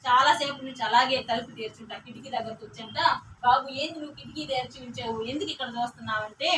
చాలా సేపు నుంచి అలాగే తలుపు తెరిచుంటా, కిటికీ దగ్గరకు వచ్చంట. బాబు ఏంది నువ్వు కిటికీ తెరిచి ఉంచావు, ఎందుకు ఇక్కడ చూస్తున్నావంటే,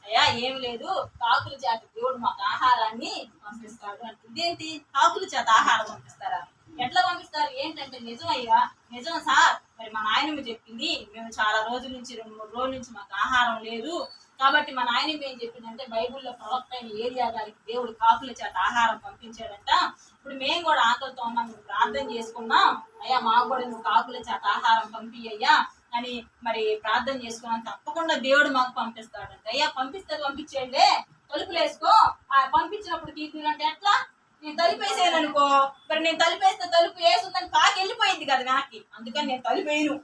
అయ్యా ఏమి లేదు, కాకుల చేత దేవుడు మాకు ఆహారాన్ని పంపిస్తాడు అంటే. ఇదేంటి కాకుల చేత ఆహారం పంపిస్తారా? ఎట్లా పంపిస్తారు ఏంటంటే, నిజమయ్యా నిజం సార్, మరి మా నాయనమ్మ చెప్పింది, మేము చాలా రోజుల నుంచి 2-3 రోజుల నుంచి మాకు ఆహారం లేదు కాబట్టి మా నాయనమ్మ ఏం చెప్పిందంటే, బైబిల్లో ప్రవక్త అయిన ఏలియా గారికి దేవుడు కాకుల చేత ఆహారం పంపించాడంట. ఇప్పుడు మేము కూడా ఆకలితో ఉన్నాం, మేము ప్రార్థన చేసుకున్నాం, అయ్యా మాకు కూడా నువ్వు కాకుల చేత ఆహారం పంపియ్యా అని మరి ప్రార్థన చేసుకున్నాం, తప్పకుండా దేవుడు మాకు పంపిస్తాడంట. అయ్యా పంపిస్తే పంపించేయండి, తలుపులు వేసుకో. ఆ పంపించినప్పుడు తీర్చులంటే ఎట్లా? నేను తలుపేసాను అనుకో, మరి నేను తలుపేస్తే తలుపు వేసుందని కాకి వెళ్ళిపోయింది కదా వెనక్కి, అందుకని నేను తలుపేయను,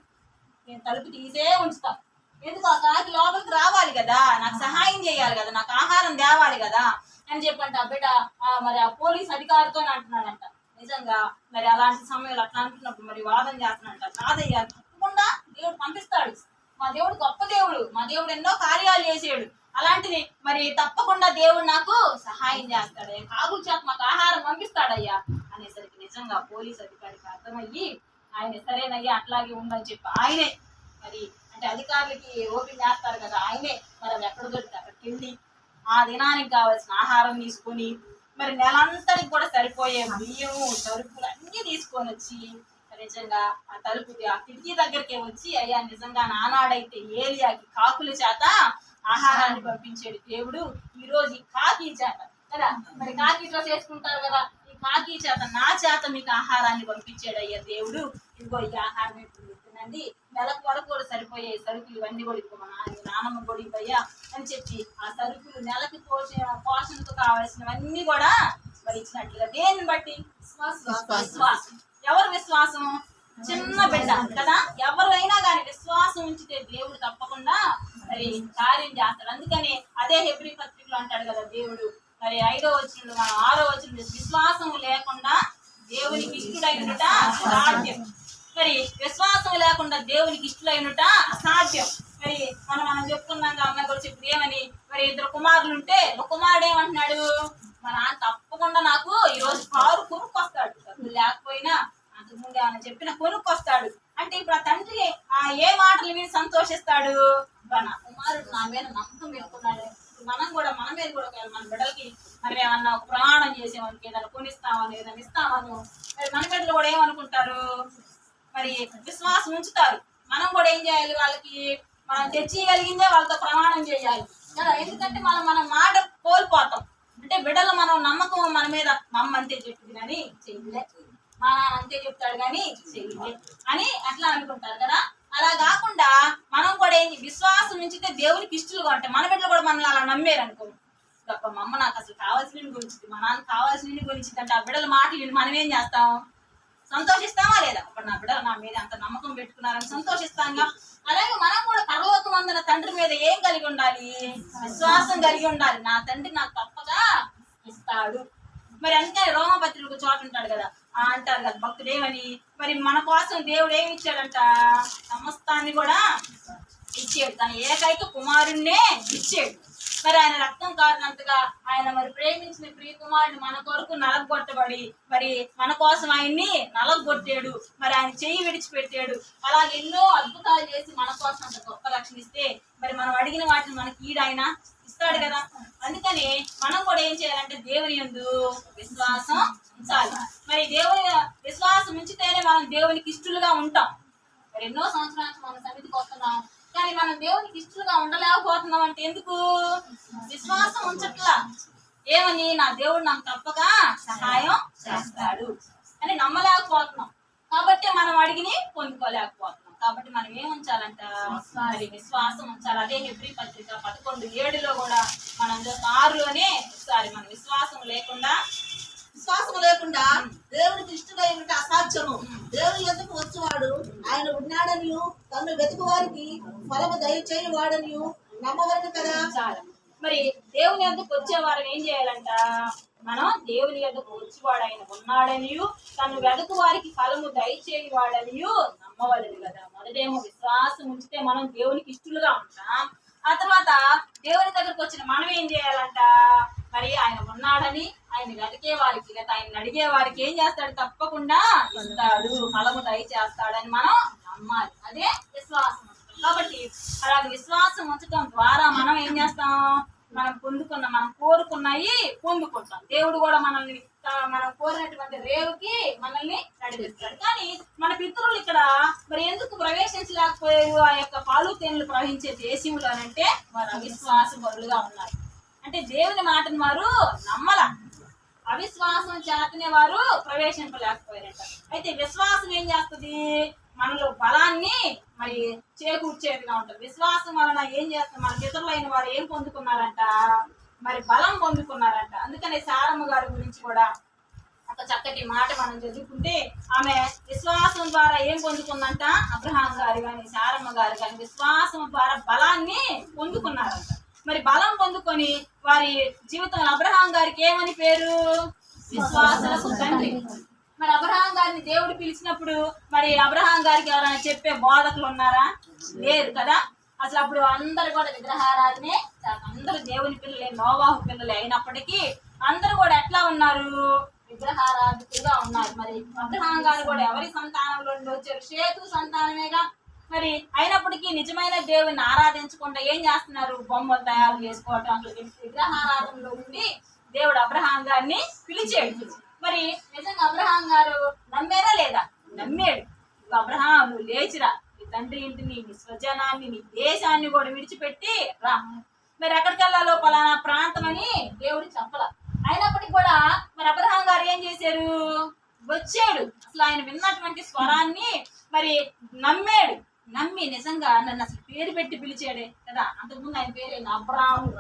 నేను తలుపు తీసే ఉంచుతా. ఎందుకు? ఆ కాకి లోపలికి రావాలి కదా, నాకు సహాయం చేయాలి కదా, నాకు ఆహారం తేవాలి కదా అని చెప్పంట. ఆ బిడ్డ మరి ఆ పోలీస్ అధికారితో అంటున్నాడంట. నిజంగా మరి అలాంటి సమయంలో అట్లా అంటున్నప్పుడు మరి వాదన చేస్తున్నాడంట. కాదయ్యా తప్పకుండా దేవుడు పంపిస్తాడు, మా దేవుడు గొప్ప దేవుడు, మా దేవుడు ఎన్నో కార్యాలు చేసాడు, అలాంటిది మరి తప్పకుండా దేవుడు నాకు సహాయం చేస్తాడు, కాకుల చేత మాకు ఆహారం పంపిస్తాడయ్యా అనేసరికి నిజంగా పోలీస్ అధికారికి అర్థమయ్యి ఆయన సరేనయ్యా అట్లాగే ఉండని చెప్పి ఆయనే మరి అంటే అధికారులకి ఓపెన్ చేస్తారు కదా, ఆయనే మరి అది ఎక్కడ దొరికితే అక్కడికి వెళ్ళి ఆ దినానికి కావాల్సిన ఆహారం తీసుకొని మరి నెలంతరికి కూడా సరిపోయే బియ్యము సరుకులు అన్ని తీసుకొని వచ్చి నిజంగా ఆ తలుపు ఆ కిటికీ దగ్గరికే వచ్చి, అయ్యా నిజంగా నానాడైతే ఏలియాకి కాకుల చేత ఆహారాన్ని పంపించాడు దేవుడు, ఈ రోజు ఈ కాకి చేత కదా, మరి కాకి డ్రెస్ వేసుకుంటారు కదా, ఈ కాకి చేత నా చేత మీకు ఆహారాన్ని పంపించాడు అయ్యా దేవుడు, ఇదిగో ఈ ఆహారం ఇప్పుడు తినండి, నెలకు వరకు కూడా సరిపోయే సరుకులు ఇవన్నీ కూడా ఇప్పుడు మా నాన్నమ్మ కూడా ఇవ్వయ్యా అని చెప్పి ఆ సరుకులు నెలకి పోషణకు కావాల్సినవన్నీ కూడా మరి ఇచ్చినట్లుగా. దేన్ని బట్టి? విశ్వాసం. ఎవరు విశ్వాసం? చిన్న బిడ్డ కదా, ఎవరైనా కానీ విశ్వాసం ఉంచితే దేవుడు తప్పకుండా మరి కార్యం చేస్తాడు. అందుకని అదే హెబ్రీ పత్రికలో అంటాడు కదా దేవుడు, మరి 5వ వచనంలో మనం 6వ వచనంలో విశ్వాసం లేకుండా దేవునికి ఇష్టడైనట సాధ్యం. మరి విశ్వాసం లేకుండా దేవునికి ఇష్టడైనట అసాధ్యం. మరి మనం చెప్పుకున్నాం అమ్మాయి కూడా చెప్పి ఏమని, మరి 2 కుమారులు ఉంటే ఒక కుమారుడు ఏమంటున్నాడు, మా నాన్న తప్పకుండా నాకు ఈరోజు కారు కొనుక్కొస్తాడు, డబ్బులు లేకపోయినా అంతకుముందు ఏమన్నా చెప్పిన కొనుక్కొస్తాడు అంటే ఇప్పుడు ఆ తండ్రి ఏ మాటలు విని సంతోషిస్తాడు, నా కుమారుడు నా మీద నమ్మకం పెట్టుకున్నాడు. మనం కూడా మన మీద కూడా మన బిడ్డలకి మనం ఏమన్నా ఒక ప్రమాణం చేసేవానికి ఏదైనా కొనిస్తామని ఏదైనా ఇస్తామను, మరి మన బిడ్డలు కూడా ఏమనుకుంటారు, మరి విశ్వాసం ఉంచుతారు. మనం కూడా ఏం చేయాలి, వాళ్ళకి మనం తెచ్చిగలిగిందే వాళ్ళతో ప్రమాణం చేయాలి కదా, ఎందుకంటే మనం మాట కోల్పోతాం. అంటే బిడ్డలు మనం నమ్మకం మన మీద, మా అమ్మ అంతే చెప్పింది కానీ చెయ్యలే, మా నాన్న అంతే చెప్తాడు కానీ చెయ్యలే అని అట్లా అనుకుంటారు కదా. అలా కాకుండా మనం కూడా ఏం విశ్వాసం ఉంచితే దేవునికి ఇష్టలుగా ఉంటాయి. మన బిడ్డలు కూడా మనల్ని అలా నమ్మేరు అనుకో, గొప్ప మా అమ్మ నాకు అసలు కావాల్సిన గురించి, మా నాన్న కావాల్సిన గురించి అంటే ఆ బిడ్డల మాటలు మనం ఏం చేస్తాం, సంతోషిస్తామా లేదా? అప్పుడు నా బిడ్డలు నా మీద అంత నమ్మకం పెట్టుకున్నారని సంతోషిస్తాంగా. అలాగే మనం కూడా పరలోకమందున తండ్రి మీద ఏం కలిగి ఉండాలి, విశ్వాసం కలిగి ఉండాలి. నా తండ్రి నాకు తప్పగా ఇస్తాడు. మరి అందుకని రోమపత్రిక చోట ఉంటాడు కదా, అంటారు కదా భక్తుడు ఏమని, మరి మన కోసం దేవుడు ఏమి ఇచ్చాడంట, సమస్తాన్ని కూడా ఇచ్చాడు, తన ఏకైక కుమారుణ్ణే ఇచ్చాడు. మరి ఆయన రక్తం కారినంతగా ఆయన మరి ప్రేమించిన ప్రియ కుమారుడు మన కొరకు నలగొట్టబడి మరి మన కోసం ఆయన్ని నలగొట్టాడు, మరి ఆయన చెయ్యి విడిచిపెట్టాడు. అలాగే ఎన్నో అద్భుతాలు చేసి మన కోసం అంత గొప్ప రక్షణ ఇస్తే మరి మనం అడిగిన వాటిని మనకి ఈడాయన ఇస్తాడు కదా. అందుకని మనం కూడా ఏం చేయాలంటే దేవుని యందు విశ్వాసం ఉంచాలి. మరి దేవుని విశ్వాసం ఉంచితేనే మనం దేవునికి ఇష్టలుగా ఉంటాం. మరి ఎన్నో సంవత్సరాల నుంచి మనం సన్నిధికి వస్తున్నాం కానీ మనం దేవునికి ఇష్టలుగా ఉండలేకపోతున్నాం అంటే ఎందుకు? విశ్వాసం ఉంచట్లా. ఏమని, నా దేవుడు నాకు తప్పగా సహాయం చేస్తాడు అని నమ్మలేకపోతున్నాం కాబట్టి మనం అడిగిని పొందుకోలేకపోతున్నాం. కాబట్టి మనం ఏం ఉంచాలంట, మరి విశ్వాసం ఉంచాలి. అదే హెబ్రీ పత్రిక 11:7 కూడా మనం 6లోనే ఒకసారి మన విశ్వాసం లేకుండా దేవునికి ఇష్టమై ఉంటే అసాధ్యము. దేవుని ఎదుకు వచ్చేవాడు ఆయన ఉన్నాడని తను వెతుకు వారికి ఫలము దయచేయవాడని నమ్మవలను కదా. మరి దేవుని ఎదుకు వచ్చేవారు ఏం చేయాలంట, మనం దేవుని ఎదుకు వచ్చేవాడు ఆయన ఉన్నాడని తను వెతుకు వారికి ఫలము దయచేయవాడని నమ్మవలను కదా. మొదటేమో విశ్వాసం ఉంచితే మనం దేవునికి ఇష్టలుగా ఉంటాం. ఆ తర్వాత దేవుని దగ్గరకు వచ్చిన మనం ఏం చేయాలంట, మరి ఆయన ఉన్నాడని ఆయన వెతికే వారికి లేదా ఆయన అడిగే వారికి ఏం చేస్తాడు? తప్పకుండా ఇస్తాడు, ఫలము దయచేస్తాడని మనం నమ్మాలి. అదే విశ్వాసం. కాబట్టి అలాగే విశ్వాసం ఉంచడం ద్వారా మనం ఏం చేస్తాం? మనం కోరుకున్నాయి పొందుకుంటాం. దేవుడు కూడా మనల్ని మనం కోరినటువంటి రేవుకి మనల్ని నడిపిస్తాడు. కానీ మన పితరులు ఇక్కడ మరి ఎందుకు ప్రవేశించలేకపోయారు ఆ యొక్క పాలు తేనెలు ప్రవహించే దేశంలో అంటే వారు అవిశ్వాస పరులుగా ఉన్నారు. అంటే దేవుని మాటను వారు నమ్మల, అవిశ్వాసం చేతనే వారు ప్రవేశింపలేకపోయారంట. అయితే విశ్వాసం ఏం చేస్తుంది? మనలో బలాన్ని మరి చేకూర్చేదిగా ఉంటుంది. విశ్వాసం వలన ఏం చేస్తాం? మన పితరులైన వారు ఏం పొందుకున్నారంట? మరి బలం పొందుకున్నారంట. అందుకనే శారమ్మ గారి గురించి కూడా ఒక చక్కటి మాట మనం చదువుకుంటే, ఆమె విశ్వాసం ద్వారా ఏం పొందుకుందంట? అబ్రహాం గారు కానీ శారమ్మ గారు కానీ విశ్వాసం ద్వారా బలాన్ని పొందుకున్నారంట. మరి బలం పొందుకొని వారి జీవితంలో అబ్రహాం గారికి ఏమని పేరు? విశ్వాసులకు తండ్రి. మరి అబ్రహాం గారిని దేవుడు పిలిచినప్పుడు మరి అబ్రహాం గారికి ఎవరైనా చెప్పే బోధకులు ఉన్నారా? లేరు కదా. అసలు అప్పుడు అందరు కూడా విగ్రహారాధనే, అందరూ దేవుని పిల్లలే, నోవాహు పిల్లలే అయినప్పటికీ అందరూ కూడా ఎట్లా ఉన్నారు? విగ్రహారాధకులుగా ఉన్నారు. మరి అబ్రహాం గారు కూడా ఎవరి సంతానంలో వచ్చారు? షేతు సంతానమేగా. మరి అయినప్పటికీ నిజమైన దేవుని ఆరాధించకుండా ఏం చేస్తున్నారు? బొమ్మలు తయారు చేసుకోవటం, అసలు విగ్రహారాధనలో ఉండి దేవుడు అబ్రహాం గారిని పిలిచాడు. మరి నిజంగా అబ్రహాం గారు నమ్మారా లేదా? నమ్మాడు. అబ్రహాం, నువ్వు లేచిరా, నీ తండ్రి ఇంటిని, నీ స్వజనాన్ని, నీ దేశాన్ని కూడా విడిచిపెట్టి రా. మరి ఎక్కడికి వెళ్ళాలో పలానా ప్రాంతం అని దేవుడు చెప్పల. అయినప్పటికీ కూడా మరి అబ్రహాం గారు ఏం చేశారు? వచ్చాడు. అసలు ఆయన విన్నటువంటి స్వరాన్ని మరి నమ్మాడు. నమ్మి నిజంగా నన్ను అసలు పేరు పెట్టి పిలిచాడే కదా. అంతకుముందు ఆయన పేరు అబ్రహాము.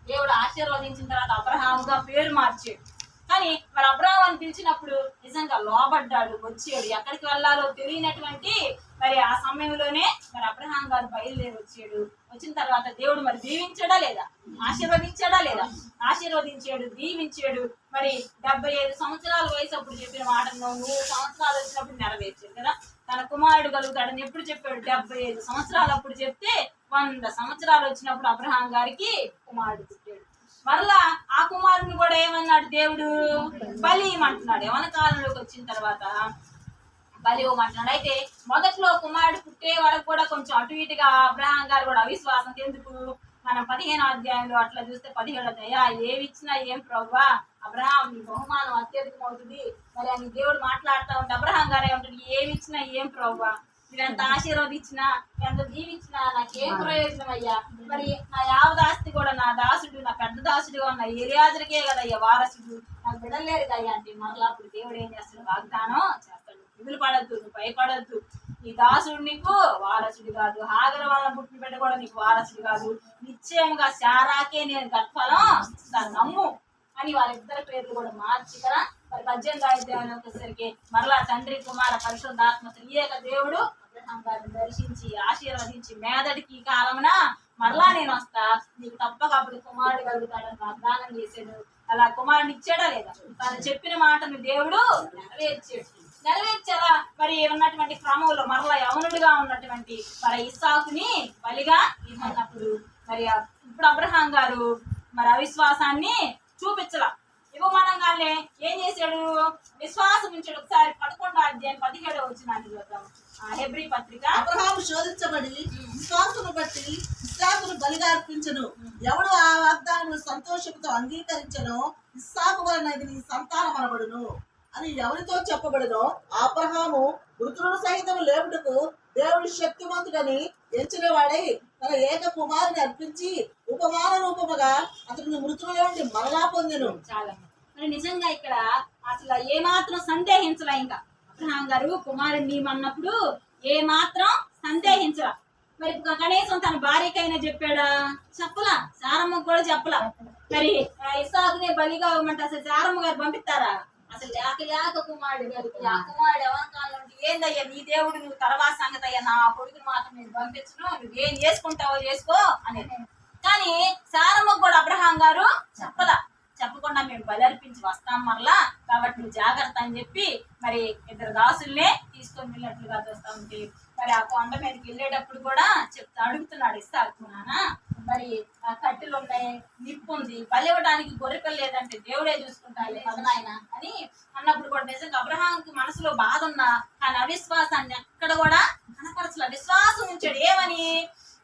దేవుడు ఆశీర్వదించిన తర్వాత అబ్రహాముగా పేరు మార్చాడు. కానీ మరి అబ్రహాం అని పిలిచినప్పుడు నిజంగా లోబడ్డాడు, వచ్చాడు. ఎక్కడికి వెళ్ళాలో తెలియనటువంటి మరి ఆ సమయంలోనే మరి అబ్రహాం గారు బయలుదేరి వచ్చాడు. వచ్చిన తర్వాత దేవుడు మరి దీవించాడా లేదా? ఆశీర్వదించాడా లేదా? ఆశీర్వదించాడు, దీవించాడు. మరి 75 సంవత్సరాల వయసు అప్పుడు చెప్పిన మాటను 100 సంవత్సరాలు వచ్చినప్పుడు నెరవేర్చాడు కదా. తన కుమారుడు కలుగుతాడని ఎప్పుడు చెప్పాడు? 75 సంవత్సరాలు అప్పుడు చెప్తే 100 సంవత్సరాలు వచ్చినప్పుడు అబ్రహాం గారికి కుమారుడు పుట్టాడు. మరలా ఆ కుమారుని కూడా ఏమన్నాడు దేవుడు? బలి ఇవ్వమంటున్నాడు. యవన కాలంలోకి వచ్చిన తర్వాత బలి ఇవ్వమంటున్నాడు. అయితే మొదట్లో కుమారుడు పుట్టే వరకు కూడా కొంచెం అటు ఇటుగా అబ్రహాం గారు కూడా అవిశ్వాసం. ఎందుకు? మనం 15వ అధ్యాయంలో అట్లా చూస్తే 17 అధ్యాయ ఏమిచ్చినా ఏం ప్రభువా, అబ్రహాం నీ బహుమానం అత్యధికం అవుతుంది మరి అని దేవుడు మాట్లాడుతూ ఉంటే అబ్రహాం గారు ఏమంటాడు? ఏమిచ్చినా ఏం ప్రభువా, మీరెంత ఆశీర్వదించినా ఎంత దీవించినా నాకేం ప్రయోజనం అయ్యా? మరి నా యావదాస్తి కూడా నా దాసుడు, నా పెద్ద దాసుడుగా ఉన్న ఎలియాజరుకే కదయ్యా వారసుడు, నాకు బిడలేరు కయ్యా అంటే మరలా అప్పుడు దేవుడు ఏం చేస్తాడు? వాగ్దానం చేస్తాడు. దిగులు పడద్దు, నువ్వు భయపడద్దు, ఈ దాసుడు నీకు వారసుడు కాదు, హాగర వలన పుట్టిన బిడ్డ కూడా నీకు వారసుడు కాదు, నిశ్చయంగా శారాకే నేను గర్భఫలం ఇస్తాను, నమ్ము అని వాళ్ళిద్దరి పేర్లు కూడా మార్చి కదా. మరి 18వ అధ్యాయంలోకి వచ్చేసరికి మరలా తండ్రి కుమార పరిశుద్ధాత్మ త్రియేక దేవుడు అబ్రహాం గారిని దర్శించి ఆశీర్వదించి మేదడికి ఈ కాలమున మరలా నేను వస్తా, నీకు తప్పక అప్పుడు కుమారుడు కలుగుతాడని వాగ్దానం చేశాడు. అలా కుమారుని ఇచ్చాడా లేదా? తను చెప్పిన మాటను దేవుడు నెరవేర్చారా? మరి ఉన్నటువంటి క్రమంలో మరలా యవనుడిగా ఉన్నటువంటి మరి ఇస్సాకుని బలిగా ఇవ్వనప్పుడు మరి ఇప్పుడు అబ్రహాం గారు మరి అవిశ్వాసాన్ని చూపించలా. ఇవ్వమనగానే ఏం చేశాడు? విశ్వాసం ఉంచాడు. ఒకసారి 11వ అధ్యాయం 17వ వచనాన్ని చూద్దాం. హెబ్రీ పత్రిక. అబ్రహాము శోధించబడి విశ్వాసమును బట్టి ఇస్సాకును బలిగా అర్పించెను. ఎవడు ఆ వాగ్దానమును సంతోషంతో అంగీకరించెనో ఇస్సాకు వలన ఇది నీ సంతానం అనబడును అని ఎవరితో చెప్పబడినో అబ్రహాము మృతులను సహితం లేపుటకు దేవుడు శక్తివంతుడని ఎంచిన వాడై తన ఏక కుమారుని అర్పించి ఉపమాన రూపముగా అతను మృతుల నుండి మరలా పొందెను. చాలా మరి నిజంగా ఇక్కడ అసలు ఏమాత్రం సందేహించలా. ఇంకా అబ్రహాం గారు కుమారుడిని అన్నప్పుడు ఏమాత్రం సందేహించలా. మరి కనీసం తన భార్యకైనా చెప్పాడా? చెప్పలా. శారమ్మకు కూడా చెప్పలా. మరి ఇస్సాకునే బలిగా ఇవ్వమంటే అసలు శారమ్మ గారు పంపిస్తారా? అసలు లేక కుమారుడు గారికి ఆ కుమారుడు ఎవరికాలం ఏందయ్యా నీ దేవుడు, నువ్వు తర్వాత సంగతి అయ్యా, నా కొడుకుని మాత్రం నేను పంపించను, నువ్వేం చేసుకుంటావో చేసుకో అనేది. కానీ శారమ్మకు కూడా అబ్రహాం గారు చెప్పలా. చెప్పకుండా మేము బలర్పించి వస్తాం మరలా, కాబట్టి నువ్వు జాగ్రత్త అని చెప్పి మరి 2 దాసుల్నే తీసుకొని వెళ్ళినట్లుగా చూస్తా ఉంటే మరి ఆ కొండ మీదకి వెళ్ళేటప్పుడు కూడా అడుగుతున్నాడు ఇస్సాకు, నాన్న మరి కట్టెలు ఉన్నాయి, నిప్పు ఉంది, బలి ఇవ్వడానికి గొర్రెపిల్ల లేదంటే దేవుడే చూసుకుంటాడు కదా నాయన అని అన్నప్పుడు కూడా నిజంగా అబ్రహాంకి మనసులో బాధ ఉన్నా కానీ అవిశ్వాసాన్ని ఎక్కడ కూడా కనపరచలే. విశ్వాసం ఉంచాడు. ఏమని?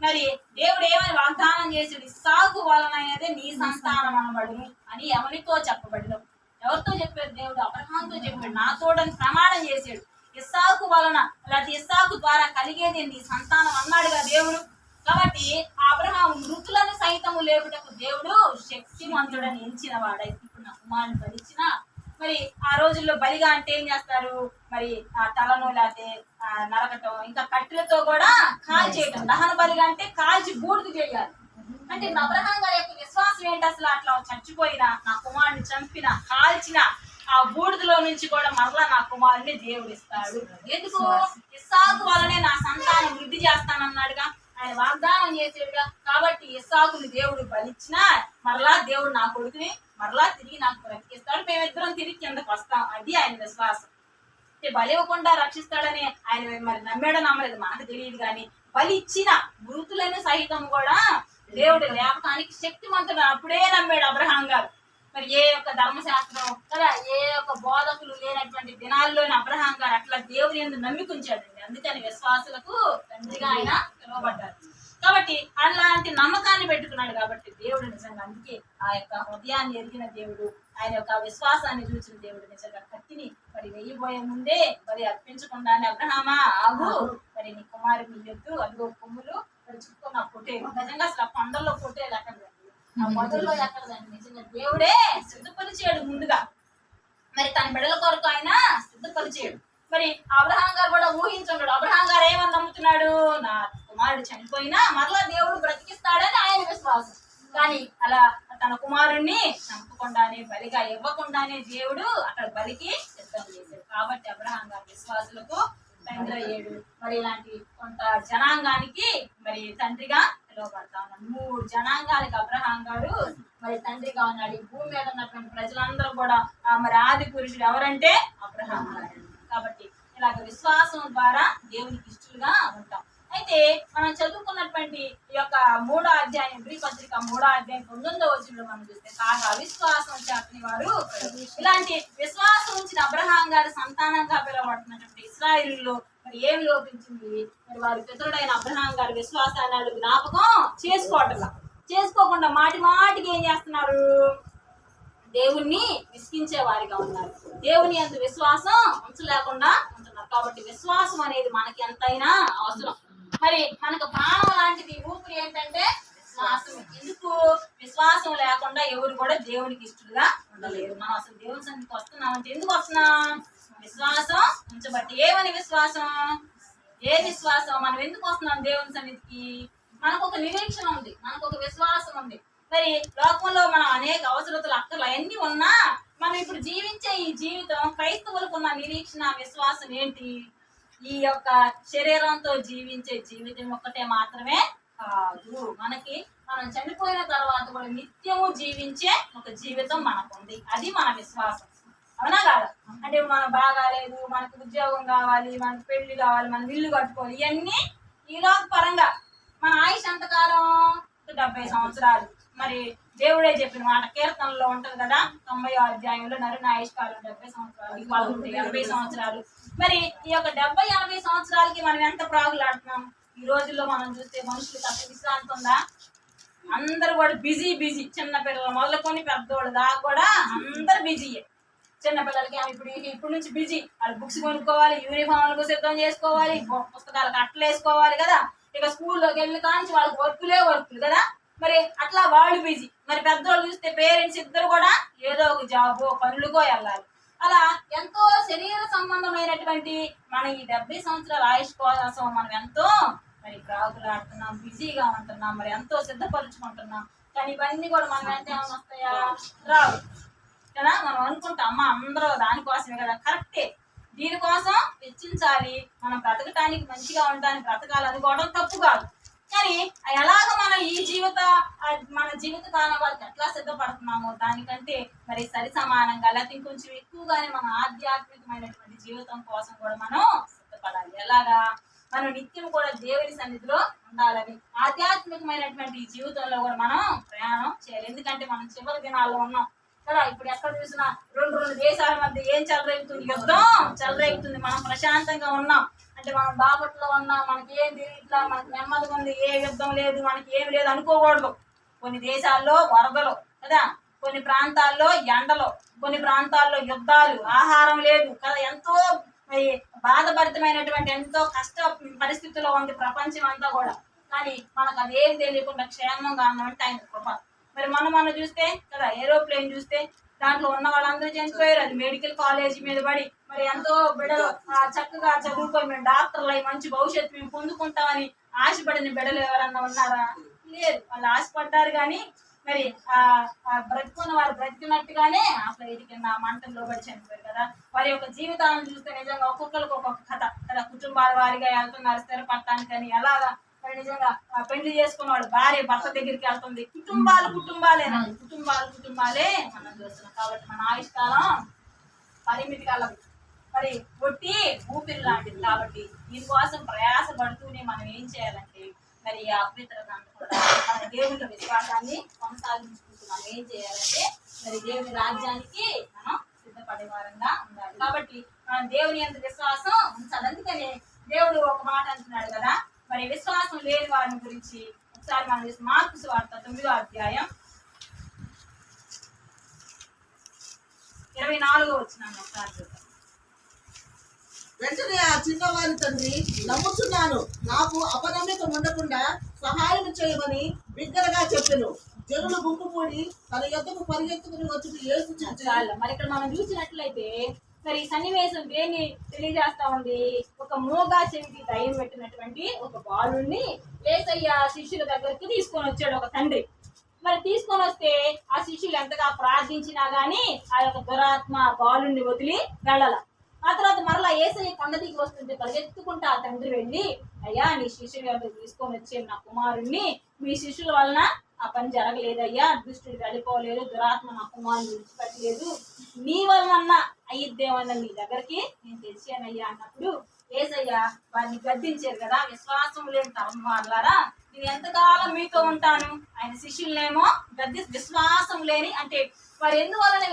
మరి దేవుడు ఏమని వాగ్దానం చేసాడు? ఇస్సాకు వలనైనదే నీ సంతానం అనబడును అని ఎవరితో చెప్పబడిన? ఎవరితో చెప్పాడు? దేవుడు అబ్రహాంతో చెప్పాడు. నా తోడని ప్రమాణం చేశాడు. ఇస్సాకు వలన లేకపోతే ఇస్సాకు ద్వారా కలిగేది నీ సంతానం అన్నాడుగా దేవుడు. కాబట్టి అబ్రహాము మృతులను సైతము లేపుటకు దేవుడు శక్తిమంతుడని ఎంచిన వాడైతే ఇప్పుడు నా కుమారుని బలిచ్చిన మరి ఆ రోజుల్లో బలిగా అంటే ఏం చేస్తారు? మరి ఆ తలను లేకపోతే నరకటం, ఇంకా కట్టెలతో కూడా కాల్చేయటం. దహన బలిగా అంటే కాల్చి బూడిద చేయాలి. అంటే అబ్రహాం గారి యొక్క విశ్వాసం ఏంటి? అసలు అట్లా చచ్చిపోయినా, నా కుమారుని చంపిన, కాల్చిన ఆ బూడిదలో నుంచి కూడా మరలా నా కుమారుని దేవుడు ఇస్తాడు. ఎందుకు? ఇస్సాకు వలనే నా సంతానం వృద్ధి చేస్తానన్నాడుగా, ఆయన వాగ్దానం చేసాడుగా. కాబట్టి ఇస్సాకుని దేవుడు బలిచ్చినా మరలా దేవుడు నా కొడుకుని మరలా తిరిగి నాకు బ్రతికిస్తాడు, మేమిద్దరం తిరిగి కిందకు వస్తాం. అది ఆయన విశ్వాసం. బలి ఇవ్వకుండా రక్షిస్తాడని ఆయన మరి నమ్మాడో నమ్మలేదు మనకు తెలియదు, కానీ బలి ఇచ్చిన మృతులను సహితం కూడా దేవుడు లేపటానికి శక్తిమంతుడు అప్పుడే నమ్మాడు అబ్రహాం గారు. మరి ఏ యొక్క ధర్మశాస్త్రం కదా, ఏ యొక్క బోధకులు లేనటువంటి దినాల్లోని అబ్రహాం గారు అట్లా దేవుని యందు నమ్మికుంచాడండి. అందుకని విశ్వాసులకు తండ్రిగా ఆయన పిలువబడ్డారు. కాబట్టి అలాంటి నమ్మకాన్ని పెట్టుకున్నాడు. కాబట్టి దేవుడు నిజంగా అందుకే ఆ యొక్క హృదయాన్ని ఎరిగిన దేవుడు, ఆయన యొక్క విశ్వాసాన్ని చూసిన దేవుడు నిజంగా కత్తిని మరి వెయ్యిపోయే ముందే మరి అర్పించకుండానే అబ్రహామా ఆగు, మరి నీ కుమారుని ఎద్దు, అదిగో కొమ్ములు మరి చుట్టూ నా పొట్టేలు. నిజంగా అసలు ఆ కొండల్లో పొట్టేలు ఎక్కడదండి, ఆ మొదల్లో ఎక్కడదండి. నిజంగా దేవుడే సిద్ధపరిచాడు ముందుగా, మరి తన బిడ్డల కొరకు ఆయన సిద్ధపరిచాడు. మరి అబ్రహాం గారు కూడా ఊహించున్నాడు. అబ్రహాం గారు ఏమని నమ్ముతున్నాడు? నా కుమారుడు చనిపోయినా మరలా దేవుడు బ్రతికిస్తాడని ఆయన విశ్వాసం. కానీ అలా తన కుమారుణ్ణి చంపకుండానే, బలిగా ఇవ్వకుండానే దేవుడు అక్కడ బలికి సిద్ధం చేశాడు. కాబట్టి అబ్రహాం గారి విశ్వాసులకు తండ్రి అయ్యాడు. మరి ఇలాంటి కొంత జనాంగానికి మరి తండ్రిగా పిలువబడతా ఉన్నాడు. 3 జనాంగాలకి అబ్రహాం గారు మరి తండ్రిగా ఉన్నాడు. ఈ భూమి మీద ఉన్నటువంటి ప్రజలందరూ కూడా మరి ఆది పురుషుడు ఎవరంటే అబ్రహాం గారు. కాబట్టి ఇలాగ విశ్వాసం ద్వారా దేవునికి ఇష్టలుగా ఉంటాం. అయితే మనం చదువుకున్నటువంటి ఈ యొక్క 3వ అధ్యాయం, ఇబ్రీ పత్రిక 3వ అధ్యాయం 19వ వచనంలో మనం చూస్తే, కాగా అవిశ్వాసం చేతని వారు. ఇలాంటి విశ్వాసం ఉంచిన అబ్రహాం గారి సంతానంగా పిలువబడుతున్నటువంటి ఇశ్రాయేలులో మరి ఏం లోపించింది? మరి వారి పితరుడైన అబ్రహాం గారి విశ్వాసాన్ని వాళ్ళు జ్ఞాపకం చేసుకోకుండా మాటి మాటికి ఏం చేస్తున్నారు? దేవుణ్ణి విసిగించే వారిగా ఉన్నారు. దేవుని యందు విశ్వాసం ఉంచలేకుండా ఉంటున్నారు. కాబట్టి విశ్వాసం అనేది మనకి ఎంతైనా అవసరం. మరి మనకు ప్రాణం లాంటిది, ఊపిరి ఏంటంటే విశ్వాసం. ఎందుకు? విశ్వాసం లేకుండా ఎవరు కూడా దేవునికి ఇష్టలుగా ఉండలేరు. మనం అసలు దేవుని సన్నిధికి వస్తున్నామంటే ఎందుకు వస్తున్నాం? విశ్వాసం ఉంచబట్టి. ఏమని విశ్వాసం? ఏ విశ్వాసం? మనం ఎందుకు వస్తున్నాం దేవుని సన్నిధికి? మనకు ఒక నిరీక్షణ ఉంది, మనకు ఒక విశ్వాసం ఉంది. మరి లోకంలో మనం అనేక అవసరతలు, అక్కర్లు అవన్నీ ఉన్నా మనం ఇప్పుడు జీవించే ఈ జీవితం, క్రైస్తవులకు ఉన్న నిరీక్షణ, విశ్వాసం ఏంటి? ఈ యొక్క శరీరంతో జీవించే జీవితం ఒక్కటే మాత్రమే కాదు. మనకి మనం చనిపోయిన తర్వాత కూడా నిత్యము జీవించే ఒక జీవితం మనకు ఉంది. అది మన విశ్వాసం. అవునా కాదా? అంటే మనం బాగాలేదు, మనకు ఉద్యోగం కావాలి, మనకు పెళ్లి కావాలి, మనం ఇల్లు కట్టుకోవాలి, ఇవన్నీ ఈరోజు పరంగా మన ఆయుష్ ఎంతకాలం? 70 సంవత్సరాలు. మరి దేవుడే చెప్పిన మాట కీర్తనలో ఉంటది కదా, 90వ అధ్యాయంలో నరుని ఆయుష్కాలం 70 సంవత్సరాలు, 80 సంవత్సరాలు. మరి ఈ యొక్క 70-80 సంవత్సరాలకి మనం ఎంత ప్రాగులాడుతున్నాం? ఈ రోజుల్లో మనం చూస్తే మనుషులకు అసలు విశ్రాంతి ఉందా? అందరూ కూడా బిజీ. చిన్న పిల్లలు మొదలుకొని పెద్దోళ్ళు దాకా కూడా అందరు బిజీయే. చిన్న పిల్లలకి ఇప్పుడు నుంచి బిజీ. వాళ్ళు బుక్స్ కొనుక్కోవాలి, యూనిఫామ్లకు సిద్ధం చేసుకోవాలి, పుస్తకాలకు అట్టలు వేసుకోవాలి కదా. ఇక స్కూల్లోకి వెళ్ళి కానీ వాళ్ళకి వర్కులు కదా. మరి అట్లా వాళ్ళు బిజీ. మరి పెద్దోళ్ళు చూస్తే పేరెంట్స్ ఇద్దరు కూడా ఏదో ఒక జాబో పనులకో వెళ్ళాలి. అలా ఎంతో శరీర సంబంధమైనటువంటి మన ఈ 70 సంవత్సరాల ఆయుష్ కోసం మనం ఎంతో మరి ప్రాగులాడుతున్నాం, బిజీగా ఉంటున్నాం, మరి ఎంతో సిద్ధపరుచుకుంటున్నాం. కానీ ఇవన్నీ కూడా మనం ఎంత ఏమైనా వస్తాయా? రావు కదా. మనం అనుకుంటాం అమ్మ అందరూ దానికోసమే కదా. కరెక్టే, దీనికోసం వెచ్చించాలి, మనం బ్రతకటానికి మంచిగా ఉండడానికి బ్రతకాలి అనుకోవడం తప్పు కాదు. కానీ ఎలాగ మనం మన జీవిత కాలం వాళ్ళకి ఎట్లా సిద్ధపడుతున్నామో దానికంటే మరి సరి సమానంగా లేకపోతే ఇంకొంచెం ఎక్కువగానే మన ఆధ్యాత్మికమైనటువంటి జీవితం కోసం కూడా మనం సిద్ధపడాలి. ఎలాగా? మనం నిత్యం కూడా దేవుని సన్నిధిలో ఉండాలని, ఆధ్యాత్మికమైనటువంటి ఈ జీవితంలో కూడా మనం ప్రయాణం చేయాలి. ఎందుకంటే మనం చివరి దినాల్లో ఉన్నాం కదా. ఇప్పుడు ఎక్కడ చూసినా రెండు దేశాల మధ్య ఏం చెలరేగుతుంది, యుద్ధం చెలరేగుతుంది. మనం ప్రశాంతంగా ఉన్నాం అంటే మనం బాపట్లో ఉన్నాం, మనకి ఏం తెలియట్లా, మనకి నెమ్మదిగా ఉంది, ఏ యుద్ధం లేదు, మనకి ఏం లేదు అనుకోకూడదు. కొన్ని దేశాల్లో వరదలు కదా, కొన్ని ప్రాంతాల్లో ఎండలు, కొన్ని ప్రాంతాల్లో యుద్ధాలు, ఆహారం లేదు కదా, ఎంతో బాధభరితమైనటువంటి ఎంతో కష్ట పరిస్థితుల్లో ఉంది ప్రపంచం అంతా కూడా. కానీ మనకు అదేం తెలియకుండా క్షేమంగా ఉన్నామంటే ఆయన కృప. మరి మనం చూస్తే కదా, ఏరోప్లేన్ చూస్తే దాంట్లో ఉన్న వాళ్ళందరూ చనిపోయారు. అది మెడికల్ కాలేజీ మీద పడి మరి ఎంతో బిడ్డలు చక్కగా చదువుకొని మేము డాక్టర్లు అయి మంచి భవిష్యత్తు మేము పొందుకుంటామని ఆశపడిన బిడ్డలు ఎవరన్నా ఉన్నారా? లేదు. వాళ్ళు ఆశపడ్డారు కానీ మరి బ్రతుకున్న వారు బ్రతికినట్టుగానే ఆ ఫ్లైట్ కింద మంటల్లో పడి చనిపోయారు కదా. వారి యొక్క జీవితాలను చూస్తే నిజంగా ఒక్కొక్కరికి ఒక్కొక్క కథ కదా. కుటుంబాల వారిగా వెళ్తున్నారు స్థిరపడటానికి అని, ఎలాగా మరి నిజంగా పెళ్లి చేసుకున్నవాడు భార్య భర్త దగ్గరికి వెళ్తుంది. కుటుంబాలే మనం చూస్తున్నాం. కాబట్టి మన ఆయుష్కాలం పరిమితి కలదు, మరి ఒట్టి ఊపిరి లాంటిది. కాబట్టి దీనికోసం ప్రయాసపడుతూనే మనం ఏం చేయాలంటే మరి ఆ అపవిత్రతను కూడా మన దేవుని విశ్వాసాన్ని కొనసాగించుకుంటూ మనం ఏం చేయాలంటే మరి దేవుని రాజ్యానికి మనం సిద్ధపడే వారంగా ఉండాలి. కాబట్టి మనం దేవుని ఎంత విశ్వాసం ఉంచాలి. అందుకని దేవుడు ఒక మాట అంటున్నాడు కదా, మరి విశ్వాసం లేని వారిని గురించి ఒకసారి మనం మార్కు సువార్త 9వ అధ్యాయం 24వ వచనాన్ని ఒకసారి చూద్దాం. వెంటనే ఆ చిన్నవారి తండ్రి, నమ్ముతున్నాను, నాకు అపనమ్మకం ఉండకుండా సహాయం చేయమని బిగ్గరగా చెప్పెను. జనులు గుంపుకూడి తన యొద్దకు పరిగెత్తుకుని వచ్చి యేసు చూచారు. మరి ఇక్కడ మనం చూసినట్లయితే మరి సన్నివేశం దేన్ని తెలియజేస్తా ఉంది? ఒక మూగా చెవికి దయ్యం పెట్టినటువంటి ఒక బాలుడిని యేసయ్య శిష్యుల దగ్గరికి తీసుకొని వచ్చాడు ఒక తండ్రి. మరి తీసుకొని వస్తే ఆ శిష్యులు ఎంతగా ప్రార్థించినా గానీ ఆ యొక్క దురాత్మ బాలుడిని వదిలి వెళ్ళాల. ఆ తర్వాత మరలా యేసయ్య కొండ దిగి వస్తుంటే పరిగెత్తుకుంటా ఆ తండ్రి వెళ్ళి, అయ్యా నీ శిష్యుల దగ్గర తీసుకొని వచ్చే నా కుమారుణ్ణి, మీ శిష్యుల వలన ఆ పని జరగలేదయ్యా, దుష్టుడు వెళ్ళిపోలేదు, దురాత్మ నా కుమారుని విడిచిపెట్టలేదు, నీ వలన అయ్యిద్దేమన్నా నీ దగ్గరికి నేను తెచ్చానయ్యా అన్నప్పుడు యేసయ్య వారిని గద్దించారు కదా, విశ్వాసం లేని తరం వాళ్ళారా, నేను ఎంతకాలం మీతో ఉంటాను. ఆయన శిష్యులనేమో విశ్వాసం లేని అంటే వారు ఎందువలన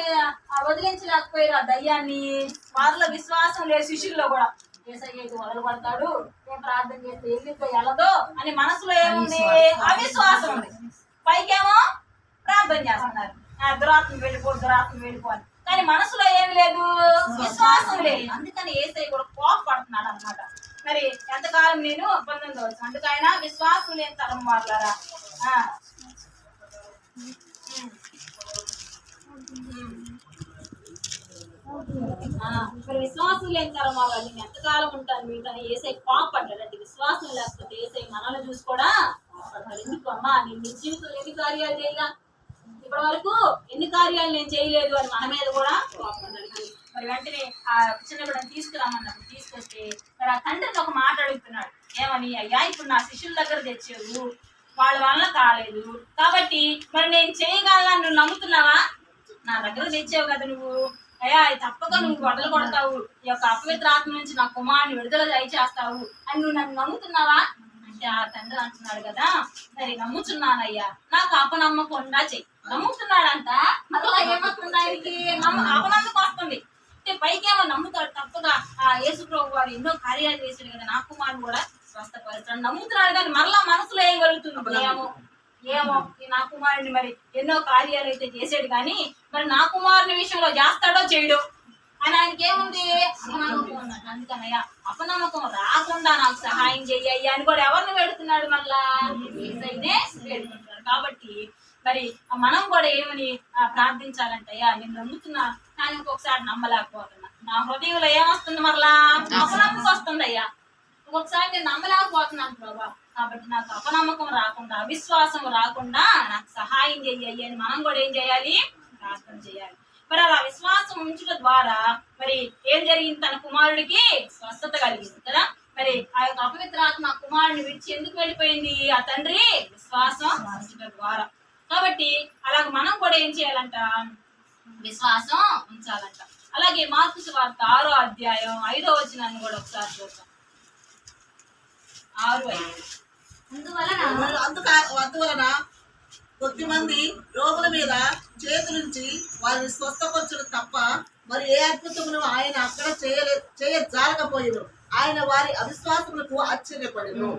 వదిలించలేకపోయారు ఆ దయ్యాన్ని? వారిలో విశ్వాసం లేదు శిష్యుల్లో కూడా. యేసయ్య వదలు పడతాడు, నేను ప్రార్థన చేస్తే ఎందుకు వెళ్ళదో అని మనసులో ఏముంది? అవిశ్వాసం ఉంది. పైకేమో ప్రార్థన చేస్తున్నారు, దురాత్మ వెళ్ళిపో అని. కానీ మనసులో ఏమి లేదు, విశ్వాసం లేదు. అందుకని యేసయ్య కూడా కోపపడుతున్నాడు అనమాట. మరి ఎంతకాలం నేను 19వ వచనం, అందుకైనా విశ్వాసం లేని తరం వాళ్ళారా, మరి విశ్వాసం లేని తరం వాళ్ళు నేను ఎంతకాలం ఉంటాను మీకు అని యేసయ్య కోపపడ్డాడు. అంటే విశ్వాసం లేకపోతే యేసయ్య మనల్ని చూసి కూడా కోపపడ్డాడు. ఎందుకు అమ్మా నేను నీ జీవితంలో ఎన్ని కార్యాలు చేయగా, ఇప్పటి వరకు ఎన్ని కార్యాలు నేను చేయలేదు అని మన మీద కూడా కోపపడ్డాడు. మరి వెంటనే ఆ చిన్న బిడ్డను తీసుకురామన్నప్పుడు తీసుకొస్తే మరి ఆ తండ్రిని ఒక మాట అడుగుతున్నాడు, ఏమని? అయ్యా ఇప్పుడు నా శిష్యుల దగ్గర తెచ్చావు, వాళ్ళ వలన కాలేదు కాబట్టి మరి నేను చేయగలను నువ్వు నమ్ముతున్నావా? నా దగ్గర తెచ్చావు కదా నువ్వు, అయ్యా తప్పక నువ్వు వదలు కొడతావు, ఈ యొక్క అపవిత్ర ఆత్మ నుంచి నా కుమారుని విడుదల దయచేస్తావు అని నువ్వు నన్ను నమ్ముతున్నావా అంటే ఆ తండ్రి అంటున్నాడు కదా, సరే నమ్ముతున్నానయ్యా, నాకు అపనమ్మకుండా చెయ్యి. నమ్ముతున్నాడంట, మరలా ఏమవుతుంది? ఆయనకి అపనమ్మకం వస్తుంది. అంటే పైకేమో నమ్ముతాడు, తప్పగా ఆ యేసు ప్రభు వారు ఎన్నో కార్యాలు చేశాడు కదా, నా కుమారుని కూడా స్వస్థపరుస్తాడు నమ్ముతున్నాడు. కానీ మరలా మనసులో ఏం కలుగుతుంది? ఏమో ఈ నా కుమారుని మరి ఎన్నో కార్యాలు అయితే చేసాడు కానీ మరి నా కుమారుని విషయంలో చేస్తాడో చేయడు అని ఆయనకి ఏముంది? అపనమ్మకం ఉన్నాడు. అందుకనయ్యా అపనమ్మకం రాకుండా నాకు సహాయం చెయ్యి అని కూడా ఎవరిని వేడుతున్నాడు? మళ్ళా యేసయ్యనే వేడుకుంటున్నాడు. కాబట్టి మరి మనం కూడా ఏమని ప్రార్థించాలంటే, అయ్యా నేను నమ్ముతున్నా కానీ ఇంకొకసారి నమ్మలేకపోతున్నా, నా హృదయంలో ఏమొస్తుంది? మరలా అపనమ్మకం వస్తుంది. అయ్యా ఒక్కొక్కసారి నేను నమ్మలేకపోతున్నాను ప్రభా, కాబట్టి నాకు అపనమ్మకం రాకుండా అవిశ్వాసం రాకుండా నాకు సహాయం చెయ్యి అని మనం కూడా ఏం చేయాలి? ప్రార్థన చేయాలి. మరి అలా విశ్వాసం ఉంచడం ద్వారా మరి ఏం జరిగింది? తన కుమారుడికి స్వస్థత కలిగింది కదా. మరి ఆ యొక్క అపవిత్రాత్మ కుమారుడిని విడిచి ఎందుకు వెళ్ళిపోయింది? ఆ తండ్రి విశ్వాసం ఉంచడం ద్వారా. కాబట్టి అలాగ మనం కూడా ఏం చేయాలంట? విశ్వాసం ఉంచాలంట. అలాగే మార్కు సువార్త 6వ అధ్యాయం 5వ వచనాన్ని కూడా ఒకసారి చూద్దాం. 6:5. అందువలన కొద్దిమంది రోగుల మీద చేతులుంచి వారిని స్వస్థపరచడం తప్ప మరి ఏ అద్భుతమును ఆయన అక్కడ చేయజాలకపోయిను. ఆయన వారి అవిశ్వాసములకు ఆశ్చర్యపడెను.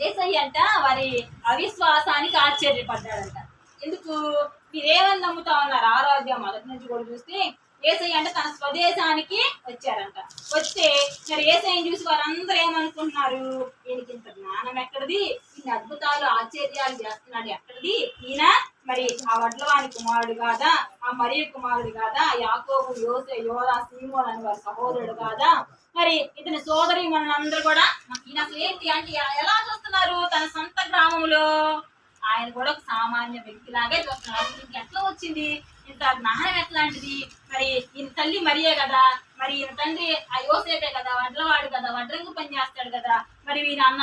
యేసయ్య అంట వారి అవిశ్వాసానికి ఆశ్చర్యపడ్డాడంట. ఎందుకు? మీరేమని నమ్ముతా ఉన్నారు? 6వ అధ్యాయం మొదటి నుంచి కూడా చూస్తే యేసయ్య అంటే తన స్వదేశానికి వచ్చారంట. వస్తే మరి యేసయ్యని చూసి వారందరూ ఏమనుకుంటున్నారు? ఈయనకి ఇంత జ్ఞానం ఎక్కడిది? ఇన్ని అద్భుతాలు ఆశ్చర్యాలు చేస్తున్నాడు ఎక్కడిది? ఈయన మరి ఆ వడ్లవాని కుమారుడు కాదా? ఆ మరియ కుమారుడు కాదా? యాకోబు, యోసే, యోదా, సీమోన్ అని వారి సహోదరుడు కాదా? మరి ఇతని సోదరి మనందరూ కూడా ఈయన అసలు ఏంటి అంటే ఎలా చూస్తున్నారు? తన సొంత గ్రామంలో ఆయన కూడా ఒక సామాన్య వ్యక్తిలాగే చూస్తున్నారు. అసలు ఎట్లా వచ్చింది ఇంత జ్ఞానం? ఎట్లాంటిది? మరి ఈయన తల్లి మరియే కదా, మరి ఈయన తండ్రి ఆ యోసేపే కదా, వడ్లవాడు కదా, వడ్రంగు పని చేస్తాడు కదా, మరి వీళ్ళ అన్న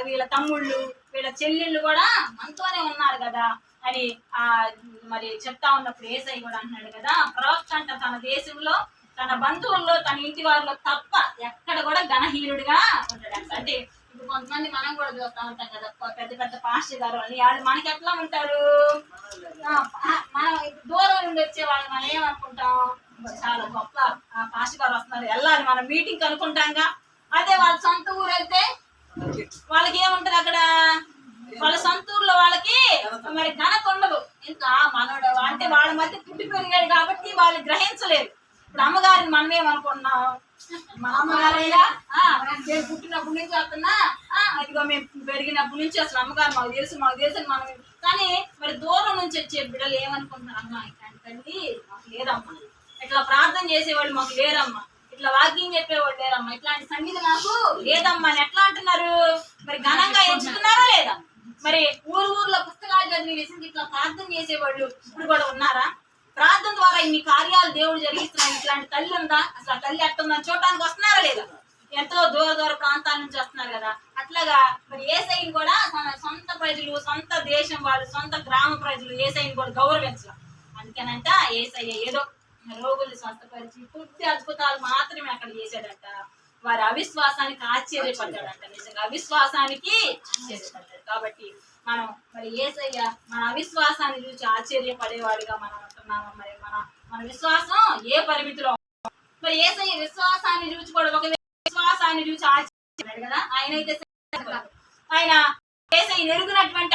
వీళ్ళ తమ్ముళ్ళు వీళ్ళ చెల్లెళ్ళు కూడా మనతోనే ఉన్నారు కదా అని మరి చెప్తా ఉన్నప్పుడు యేసయ్య కూడా అంటున్నాడు కదా, ప్రవక్త అంట తన దేశంలో తన బంధువుల్లో తన ఇంటి వారిలో తప్ప ఎక్కడ కూడా ఘనహీనుడిగా ఉంటాడు. అంటే ఇప్పుడు కొంతమంది మనం కూడా చూస్తూ ఉంటాం కదా, పెద్ద పెద్ద పాస్టర్ గారు అని వాళ్ళు మనకి ఎట్లా ఉంటారు? మనం దూరం నుండి వచ్చే వాళ్ళు మనం ఏమనుకుంటాం? చాలా గొప్ప పాస్టర్ గారు వస్తున్నారు, వెళ్ళాలి మనం మీటింగ్ అనుకుంటాంగా. అదే వాళ్ళ సొంత ఊరు వెళ్తే వాళ్ళకి ఏముంటది అక్కడ? వాళ్ళ సొంత ఊర్లో వాళ్ళకి మరి ఘనత ఉండదు. ఇంకా మనోడు అంటే వాళ్ళ మధ్య పుట్టి పెరిగాడు కాబట్టి వాళ్ళు గ్రహించలేరు. ఇప్పుడు అమ్మగారిని మనమేమనుకుంటున్నాం? మా అమ్మగారైనా నేను పుట్టినప్పటి నుంచి వస్తున్నా, అదిగో మేము పెరిగినప్పటి నుంచి అసలు అమ్మగారు మాకు తెలుసు అని మనం. కానీ మరి దూరం నుంచి వచ్చే బిడ్డలు ఏమనుకుంటున్నారు? అమ్మా ఇట్లాంటి తల్లి మాకు లేదమ్మా, ఇట్లా ప్రార్థన చేసేవాళ్ళు మాకు లేరమ్మా, ఇట్లా వాకింగ్ చెప్పేవాళ్ళు లేరమ్మా, ఇట్లాంటి సంగీతం నాకు లేదమ్మా అని ఎట్లా అంటున్నారు? మరి ఘనంగా ఎంచుకున్నారా లేదా? మరి ఊర్లో పుస్తకాలు చదివి ఇట్లా ప్రార్థన చేసేవాళ్ళు ఇప్పుడు కూడా ఉన్నారా? ప్రార్థన ద్వారా ఇన్ని కార్యాలు దేవుడు జరిగిస్తున్నాడు. ఇట్లాంటి తల్లి ఉందా? అసలు ఆ తల్లి ఎట్టుందని చూడటానికి వస్తున్నారా లేదా? ఎంతో దూర ప్రాంతాల నుంచి వస్తున్నారు కదా. అట్లాగా మరి యేసయ్యని కూడా తన సొంత ప్రజలు, సొంత దేశం వాళ్ళు, సొంత గ్రామ ప్రజలు యేసయ్యని కూడా గౌరవించారు. అందుకనంట యేసయ్య ఏదో రోగులు స్వస్థపరిచి పూర్తి అద్భుతాలు మాత్రమే అక్కడ చేశాడంట. వారి అవిశ్వాసానికి ఆశ్చర్యపడ్డాడంట. నిజంగా అవిశ్వాసానికి ఆశ్చర్యపడ్డాడు. కాబట్టి మనం మరి యేసయ్య మన అవిశ్వాసాన్ని చూసి ఆశ్చర్యపడేవాడిగా మనం ఉంటున్నాము. మరి మన విశ్వాసం ఏ పరిమితిలో? మరి యేసయ్య విశ్వాసాన్ని చూసి కూడా ఒక విశ్వాసాన్ని చూసి ఆశ్చర్యపడ్డాడు కదా. ఆయన అయితే ఆయన యేసయ్య ఎరుగునటువంటి